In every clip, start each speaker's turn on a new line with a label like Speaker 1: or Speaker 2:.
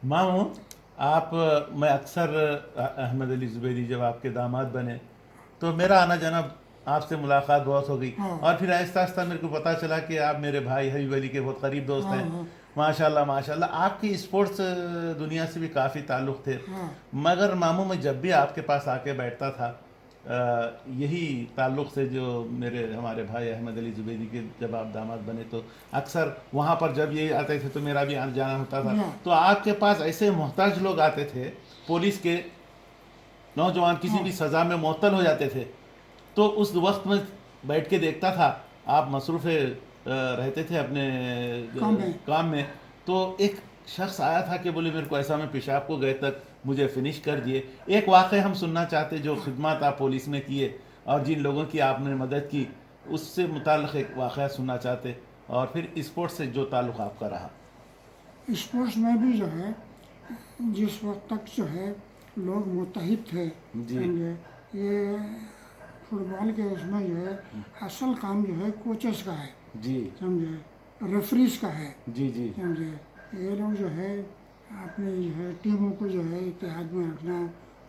Speaker 1: मामू, आप मैं अक्सर अहमद अली ज़ुबैरी जब आपके दामाद बने तो मेरा आना जाना आपसे मुलाकात बहुत हो गई।
Speaker 2: हाँ
Speaker 1: और फिर आहिस्ता आहिस्ता मेरे को पता चला कि आप मेरे भाई हबीब अली के बहुत करीब दोस्त
Speaker 2: हाँ
Speaker 1: हैं।
Speaker 2: हाँ
Speaker 1: माशाल्लाह माशाल्लाह, आपकी स्पोर्ट्स दुनिया से भी काफ़ी ताल्लुक़ थे।
Speaker 2: हाँ।
Speaker 1: मगर मामू, मैं जब भी आपके पास आके बैठता था, यही ताल्लुक़ से जो मेरे हमारे भाई अहमद अली ज़ुबैरी के जब आप दामाद बने तो अक्सर वहाँ पर जब ये आते थे तो मेरा भी आना जाना होता था।
Speaker 2: या
Speaker 1: तो आपके पास ऐसे मोहताज लोग आते थे, पुलिस के नौजवान किसी
Speaker 2: हाँ
Speaker 1: भी सज़ा में मुअत्तल हो जाते थे, तो उस वक्त में बैठ के देखता था आप मसरूफ़ रहते थे अपने
Speaker 2: काम है।
Speaker 1: काम में। तो एक शख्स आया था कि बोले मेरे को ऐसा, मैं पेशाब को गए तक मुझे फिनिश कर दिए। एक वाक़ हम सुनना चाहते जो खिदमत आप पुलिस में किए और जिन लोगों की आपने मदद की, उससे मुताल्लिक़ एक वाक़ सुनना चाहते, और फिर स्पोर्ट्स से जो ताल्लुक़ आपका रहा।
Speaker 2: स्पोर्ट्स में भी जो है जिस वक्त तक जो है लोग मुत्तहिद थे,
Speaker 1: जी
Speaker 2: समझे, ये फुटबॉल के उसमें जो है असल काम जो है कोचेस का है,
Speaker 1: जी
Speaker 2: समझे, रेफरीज का है,
Speaker 1: जी जी
Speaker 2: समझे। ये लोग जो है अपनी जो है टीमों को जो है इत्तेहाद में रखना,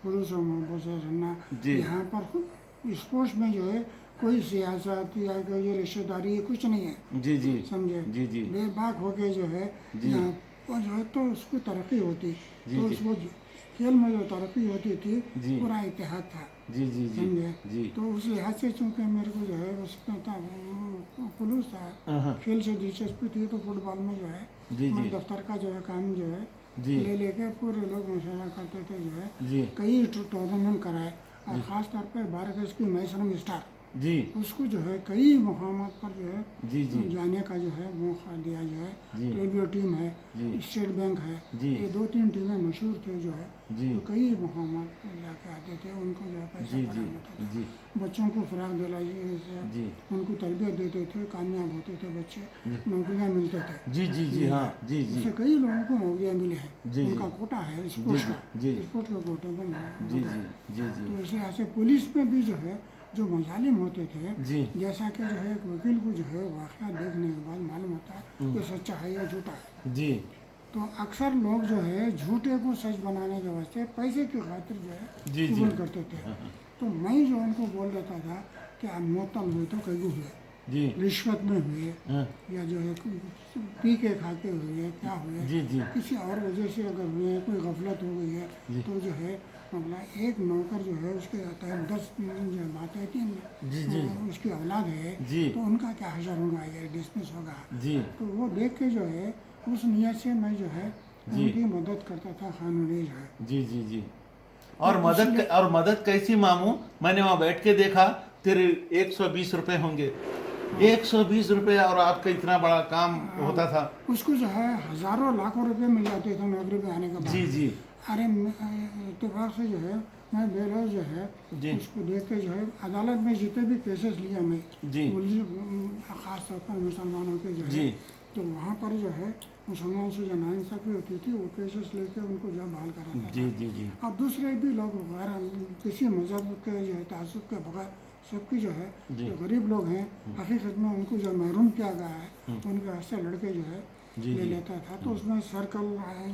Speaker 2: पुरुष और मोहब्बत से रहना।
Speaker 1: जी
Speaker 2: यहाँ पर स्पोर्ट्स में जो है कोई सियासत या कोई ये रिश्तेदारी ये कुछ नहीं है,
Speaker 1: जी जी
Speaker 2: समझे।
Speaker 1: जी जी
Speaker 2: बेबाक होके जो है
Speaker 1: जी
Speaker 2: यहाँ पर जो है तो उसको तरक्की होती,
Speaker 1: जी
Speaker 2: तो
Speaker 1: जी
Speaker 2: उसको खेल में जो तरक्की होती थी
Speaker 1: जी
Speaker 2: पूरा इतिहाद था,
Speaker 1: जी जी जी
Speaker 2: समझे।
Speaker 1: जी।
Speaker 2: तो उस लिहाज से चूँकि मेरे को जो है उसमें था खुलूस था,
Speaker 1: हाँ,
Speaker 2: खेल से दिलचस्पी थी, तो फुटबॉल में जो है
Speaker 1: जी
Speaker 2: मैं
Speaker 1: जी
Speaker 2: दफ्तर का जो है काम जो है
Speaker 1: जी
Speaker 2: ले लेके पूरे लोग मुशायरा करते थे, जो है
Speaker 1: जी
Speaker 2: कई टूर्नामेंट कराए, और ख़ास तौर पे भारत की मैसरम स्टार,
Speaker 1: जी
Speaker 2: उसको जो है कई मुकामात पर जो है
Speaker 1: जी जी
Speaker 2: जाने का जो है मौका दिया, जो है
Speaker 1: जी
Speaker 2: रेडियो टीम है,
Speaker 1: जी
Speaker 2: स्टेट बैंक है,
Speaker 1: जी
Speaker 2: ये दो तीन टीमें मशहूर थे, जो है
Speaker 1: जी
Speaker 2: तो कई मुकामात पर जाके आते थे, उनको जो है पैसा
Speaker 1: जी जी
Speaker 2: प्रदान होता था,
Speaker 1: जी
Speaker 2: बच्चों को खुराक दिलाई से
Speaker 1: जी
Speaker 2: उनको तरबियत देते थे, कामयाब होते थे बच्चे, नौकरियां मिलते थे।
Speaker 1: जी जी जी हाँ जी जी
Speaker 2: उससे कई लोगों को नौकरियां मिली हैं,
Speaker 1: जी जी
Speaker 2: उनका कोटा है
Speaker 1: जी
Speaker 2: स्पोर्ट्स का,
Speaker 1: जी
Speaker 2: स्पोर्ट्स का कोटा बन
Speaker 1: जी
Speaker 2: होता है।
Speaker 1: जी जी
Speaker 2: तो इस लिहाज से पुलिस में भी जो है जो मजालिम होते थे,
Speaker 1: जी
Speaker 2: जैसा कि जो है एक वकील को जो है वाक़या देखने के बाद मालूम होता है कि सच्चा है या झूठा है।
Speaker 1: जी
Speaker 2: तो अक्सर लोग जो है झूठे को सच बनाने के वास्ते पैसे की खातिर जो है
Speaker 1: जी जी
Speaker 2: कबूल करते थे। तो मैं जो उनको बोल देता था कि आप मुअत्तल हुए तो कई हुए,
Speaker 1: जी
Speaker 2: रिश्वत में हुए,
Speaker 1: हाँ,
Speaker 2: या जो है पी के खाते हुए, क्या हुए,
Speaker 1: जी जी
Speaker 2: किसी और वजह से अगर हुए, कोई गफलत हो गई है,
Speaker 1: जी
Speaker 2: तो जो है मतलब एक नौकर जो है उसके तहत 10 जो बात है, तीन
Speaker 1: जी जी
Speaker 2: उसकी औलाद है,
Speaker 1: जी
Speaker 2: तो उनका क्या हशर होगा, ये डिसमिस होगा।
Speaker 1: जी
Speaker 2: तो वो देख के जो है उस नियत से मैं जो है
Speaker 1: जी
Speaker 2: उनकी मदद करता था, कानूनी जो है।
Speaker 1: जी जी जी।
Speaker 2: तो इसलिए
Speaker 1: और मदद कैसी मामू? मैंने वहां बैठ के देखा, तेरे 120 रुपए होंगे, 120 रुपए, और आपका इतना बड़ा काम होता था।
Speaker 2: उसको जो है हज़ारों लाखों रुपए मिल जाते थे नौकरी पे आने के बाद।
Speaker 1: जी जी
Speaker 2: अरे इत्तेफाक से जो है मैं बेलौस जो है
Speaker 1: जी
Speaker 2: उसको देख के जो है अदालत में जितने भी केसेस लिया मैं,
Speaker 1: जी
Speaker 2: ख़ास तौर पर मुसलमानों के जो है,
Speaker 1: जी
Speaker 2: तो वहाँ पर जो है मुसलमानों से जो नाइंसाफ़ी होती थी वो केसेस लेके उनको जो है बहाल कराता
Speaker 1: जी
Speaker 2: था।
Speaker 1: जी जी
Speaker 2: और दूसरे भी लोग गैर किसी मज़हब के जो है तासुब के बगैर सबकी जो है
Speaker 1: जी
Speaker 2: जो गरीब लोग हैं हकीकत में उनको जो महरूम किया गया है, उनके वास्ते लड़के जो है
Speaker 1: जी
Speaker 2: ले
Speaker 1: जी
Speaker 2: लेता था। तो उसमें सर्कल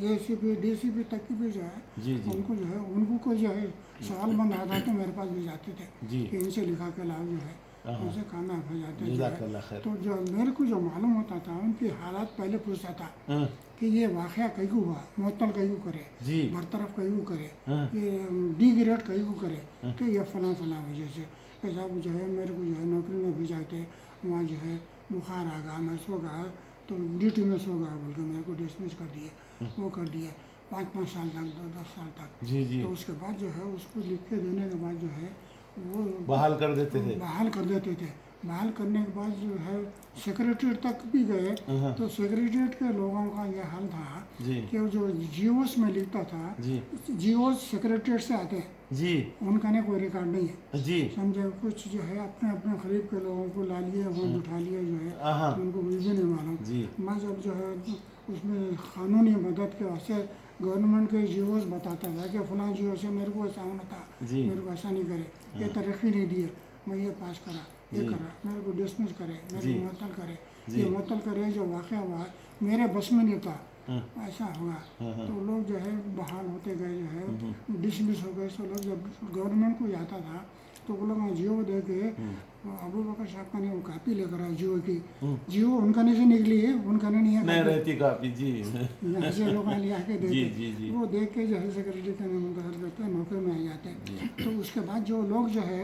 Speaker 2: एसीपी डीसीपी तक की भी जो है
Speaker 1: जी जी
Speaker 2: उनको जो है उनको कोई जो है सवाल बंद आता तो मेरे पास भी जाते थे
Speaker 1: जी
Speaker 2: कि इनसे लिखा के लाओ, जो है
Speaker 1: हाँ,
Speaker 2: उनसे कामयाब हो जाते जो है।
Speaker 1: जज़ाकल्लाह खैर।
Speaker 2: तो जो मेरे को जो मालूम होता था उनकी हालात पहले पूछता था
Speaker 1: हाँ,
Speaker 2: कि ये वाक़या कहीं को हुआ, मुअत्तल कहीं को करे,
Speaker 1: जी
Speaker 2: बरतरफ कहीं को करे,
Speaker 1: हाँ,
Speaker 2: ये डी ग्रेड कहीं को करे, तो ये फलां फलां वजह से कि साहब जो है मेरे को जो है नौकरी में भेजा थे, वहाँ जो है बुखार आ गया, मैं सो गया, तो ड्यूटी में सो गया बोल के मेरे को डिसमिस कर दिए, वो कर दिए 5-5 साल तक, 10-10 साल तक।
Speaker 1: जी जी
Speaker 2: तो उसके बाद जो है उसको लिख के देने के बाद जो है वो
Speaker 1: बहाल कर देते थे।
Speaker 2: बहाल कर देते थे। बहाल करने के बाद जो है सेक्रेटरीट तक भी गए,
Speaker 1: हाँ,
Speaker 2: तो सेक्रेटरीट के लोगों का ये हाल था
Speaker 1: जी
Speaker 2: कि वो जो जीओस में लिखता था,
Speaker 1: जी
Speaker 2: जीओस सेक्रेटरीट से आते हैं,
Speaker 1: जी
Speaker 2: उनका ने कोई रिकॉर्ड नहीं है,
Speaker 1: जी
Speaker 2: समझे। कुछ जो है अपने अपने करीब के लोगों को ला लिए, वहाँ बिठा लिए, जो है
Speaker 1: हाँ
Speaker 2: उनको कुछ भी नहीं मालूम।
Speaker 1: जी
Speaker 2: मैं जब जो है उसमें कानूनी मदद के वास्ते गवर्नमेंट के जीओस बताता था कि फलां जीओ से मेरे को ऐसा होना था,
Speaker 1: जी
Speaker 2: मेरे को ऐसा नहीं करे, ये तरक्की नहीं दिए, मैं ये पास करा, ये
Speaker 1: जी
Speaker 2: करा, मेरे को डिसमिस करे, मेरे
Speaker 1: जी
Speaker 2: को मुअत्तल करे,
Speaker 1: जी
Speaker 2: ये मुअत्तल करे, जो वाक़या हुआ मेरे बस में नहीं था, ऐसा हुआ। तो लोग जो है बहाल होते गए, जो है डिसमिस हो गए। सब लोग जब गवर्नमेंट को जाता था तो वो लोग जियो दे के अबू बकर साहब का नहीं वो कापी लेकर आए जियो की। जियो उनका नहीं से निकली है, उनका नहीं है
Speaker 1: नहीं
Speaker 2: कापी।
Speaker 1: रहती काफी जी।
Speaker 2: यहाँ से लोग आके आके
Speaker 1: जी
Speaker 2: देते,
Speaker 1: जी जी
Speaker 2: वो देख के जो है सेक्रेटरी का मुंतखब करते हैं, नौकरी में आ जाते हैं। तो उसके बाद जो लोग जो है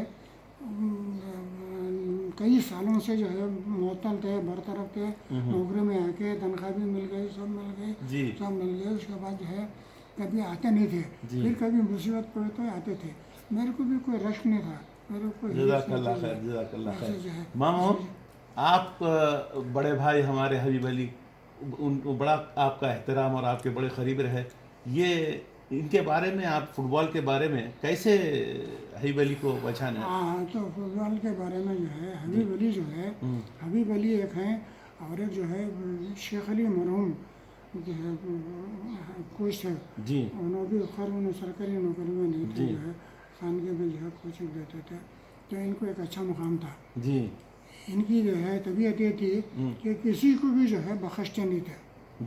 Speaker 2: कई सालों से जो है मुअत्तल थे, बरतरफ थे, नौकरी में आके तनख्वाह भी मिल गई, सब मिल गई,
Speaker 1: जी
Speaker 2: सब मिल गए। उसके बाद जो है कभी आते नहीं थे,
Speaker 1: जी।
Speaker 2: फिर कभी मुसीबत पड़े तो आते थे। मेरे को भी कोई रश नहीं था, मेरे को
Speaker 1: जज़ाकल्लाह खैर, जज़ाकल्लाह
Speaker 2: ऐसे जो है
Speaker 1: खैर। मामू, आप बड़े भाई हमारे हबीब अली, उनको बड़ा आपका एहतराम और आपके बड़े करीब रहे। ये इनके बारे में, आप फुटबॉल के बारे में कैसे हबीब अली को पहचाने?
Speaker 2: हाँ, तो फुटबॉल के बारे में जो है हबीब अली जो है, हबीब अली एक हैं और एक जो है शेख अली मरहूम जो है कोच थे।
Speaker 1: जी
Speaker 2: उन्होंने भी खैर उन्हें सरकारी नौकरी में नहीं थे,
Speaker 1: जी।
Speaker 2: जो है खानगे में जो है कोचिंग देते थे। तो इनको एक अच्छा मुकाम था।
Speaker 1: जी
Speaker 2: इनकी जो है तबीयत ये थी कि किसी को भी जो है बख्शते नहीं थे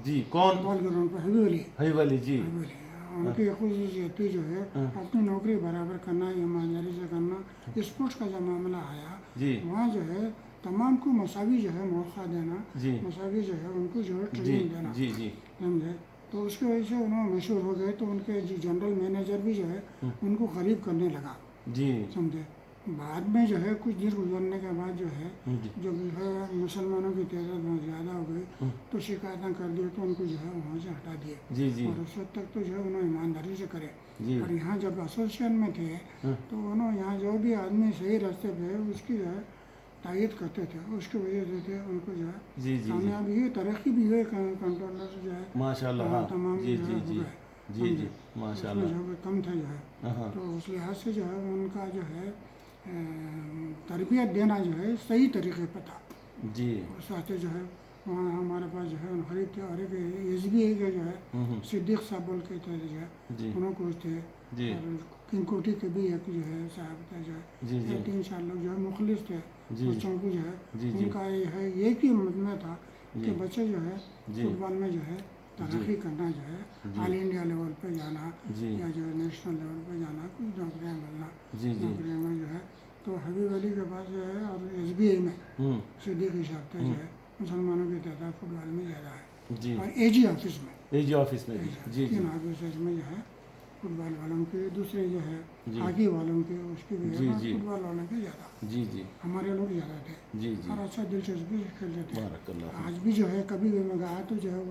Speaker 1: जी। कौन?
Speaker 2: फुटबॉल ग्राउंड पर। हबीब अली,
Speaker 1: हबीब अली जी।
Speaker 2: हबीब अली उनकी खुसूसियत थी जो है अपनी नौकरी बराबर करना, ईमानदारी से करना। स्पोर्ट्स का जब मामला आया
Speaker 1: जी
Speaker 2: वहाँ जो है तमाम को मसावी जो है मौका देना,
Speaker 1: जी
Speaker 2: मसावी जो है उनको जो है
Speaker 1: जी
Speaker 2: ट्रेनिंग देना,
Speaker 1: जी जी
Speaker 2: समझे। तो उसकी वजह से उन्होंने मशहूर हो गए। तो उनके जो जनरल मैनेजर भी जो है उनको करीब करने लगा,
Speaker 1: जी
Speaker 2: समझे। बाद में जो है कुछ दिन गुजरने के बाद जो है
Speaker 1: जी
Speaker 2: जब जो है मुसलमानों की तादाद बहुत ज़्यादा हो गई तो शिकायतें कर दी, तो उनको जो है वहाँ से हटा दिए।
Speaker 1: जी जी
Speaker 2: और उस वक्त तक तो जो है उन्होंने ईमानदारी से करे।
Speaker 1: जी
Speaker 2: और यहाँ जब एसोसिएशन में थे तो उन्होंने यहाँ जो भी आदमी सही रास्ते पे है उसकी जो है तायद करते थे, उसकी वजह से थे उनको जो है
Speaker 1: जी जी जी
Speaker 2: कामयाबी हुई, तरक्की भी हुई। कंट्रोलर जो है
Speaker 1: माशाल्लाह। हाँ
Speaker 2: तमाम
Speaker 1: जी
Speaker 2: जो
Speaker 1: जी
Speaker 2: है हो
Speaker 1: जी
Speaker 2: गए,
Speaker 1: जी जी
Speaker 2: उसमें
Speaker 1: माशाल्लाह।
Speaker 2: जो है कम था जो है।
Speaker 1: हाँ
Speaker 2: तो उस लिहाज से जो है उनका जो है तरबियत देना जो है सही तरीके पर था।
Speaker 1: जी
Speaker 2: उस वास्ते जो है वहाँ हमारे पास जो है खरीद थे। और एक SBI के जो है सिद्दीक साहब बोल के थे जो है,
Speaker 1: जी
Speaker 2: उन्होंने कोच थे।
Speaker 1: जी
Speaker 2: और किंग कोठी के भी एक जो है साहब थे जो है,
Speaker 1: जी जी
Speaker 2: 3-4 लोग जो है मुखलिस थे
Speaker 1: जी
Speaker 2: बच्चों को जो है।
Speaker 1: जी जी
Speaker 2: उनका ये है एक ही मतलब था कि
Speaker 1: जी
Speaker 2: बच्चे जो है
Speaker 1: जी
Speaker 2: फुटबॉल में जो है तरक्की करना, जो है
Speaker 1: जी
Speaker 2: ऑल इंडिया लेवल पे जाना
Speaker 1: जी
Speaker 2: या जो है नेशनल लेवल पे जाना, कुछ नौकरियाँ मिलना,
Speaker 1: जी जी
Speaker 2: नौकरियों में जो है। तो हबीब अली के पास जो है और SBI में सिद्दीक साहब थे जो है, मुसलमानों की तादाद फुटबॉल में ज़्यादा है।
Speaker 1: जी।
Speaker 2: और AG ऑफिस में,
Speaker 1: एजी ऑफिस में भी जी जी
Speaker 2: 3 ऑफिस में जो है फुटबॉल वालों की, दूसरे जो है
Speaker 1: जी।
Speaker 2: हॉकी वालों की, उसकी भी
Speaker 1: जी,
Speaker 2: है, और
Speaker 1: जी।
Speaker 2: फुटबॉल वालों की ज़्यादा।
Speaker 1: जी जी
Speaker 2: हमारे लोग ज़्यादा थे
Speaker 1: जी जी
Speaker 2: और अच्छा दिलचस्पी से खेलते थे।
Speaker 1: बारकल्लाह।
Speaker 2: आज भी जो है कभी भी मैं गया तो जो है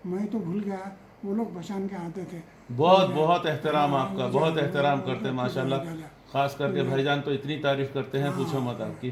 Speaker 2: मैं तो भूल गया, वो लोग पहचान के आते थे।
Speaker 1: बहुत बहुत एहतराम
Speaker 2: हाँ,
Speaker 1: आपका,
Speaker 2: मुझे
Speaker 1: बहुत
Speaker 2: वो-
Speaker 1: एहतराम
Speaker 2: वो-
Speaker 1: करते हैं
Speaker 2: वो-
Speaker 1: माशाल्लाह।
Speaker 2: वो-
Speaker 1: खास करके भाईजान तो इतनी तारीफ करते हैं,
Speaker 2: हाँ,
Speaker 1: पूछो मत आपकी।